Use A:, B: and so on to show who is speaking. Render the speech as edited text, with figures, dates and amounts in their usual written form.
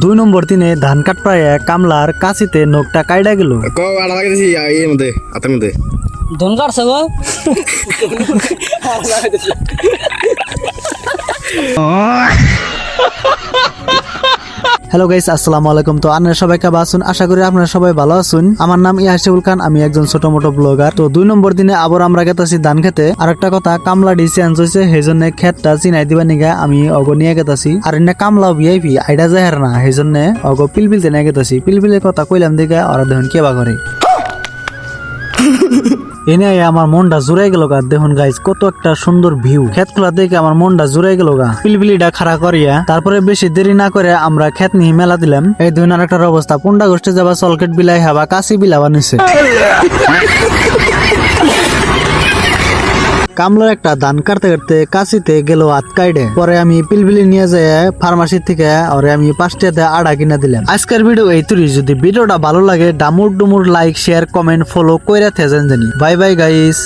A: 2 নম্বর দিনে ধান কাট পায়ে কামলার কাছিতে নখটা কাইডা গেল।
B: ধন কাটছে গো।
A: হ্যালো গাইস, আসসালামু আলাইকুম। তো আপনারা সবাই কেমন আছেন? আশা করি আপনারা সবাই ভালো আছেন। আমার নাম ইয়াসিউল খান, আমি একজন ছোট মোটো ব্লগার। তো 2 নম্বর দিনে আবার আমরা গেতাছি ধান খেতে। আর একটা কথা, কামলা ডি চেঞ্জ হয়েছে, সেই জন্য খেতটা চিনাই দিবা নিগা আমি অগ নিয়ে গেতাছি। আর এনে কামলা ভিআইপি আইডা যায় না, সেই জন্য অগ পিলপিলতে নিয়ে গেতাছি। পিলপিলের কথা কইলাম দিকে ওরা দেখুন কেবা করে। এনে আমার মনটা জুড়াই গেল গা। দেখুন গাইজ, কত একটা সুন্দর ভিউ। ক্ষেত খোলা দেখে আমার মনটা জুড়াই গেল গা। পিলপিলিটা খাড়া করিয়া তারপরে বেশি দেরি না করে আমরা ক্ষেত নিয়ে মেলা দিলাম। এই দুই আরেকটার অবস্থা, পুন্ডা গোষ্ঠী যাবা সলকেট বিলাই হাবা কাশি বিলাবা নিছে। কামলার একটা ধান কাটতে কাটতে কাশিতে গেল হাত কাইডে। পরে আমি পিলপিলি নিয়ে যাই ফার্মাসি থেকে, আর আমি 5 টাকাতে আড়া কিনা দিলাম। আজকের ভিডিও এই তুই। যদি ভিডিওটা ভালো লাগে ডামুর ডুমুর লাইক শেয়ার কমেন্ট ফলো কইরা থেজেন জানি। Bye bye guys.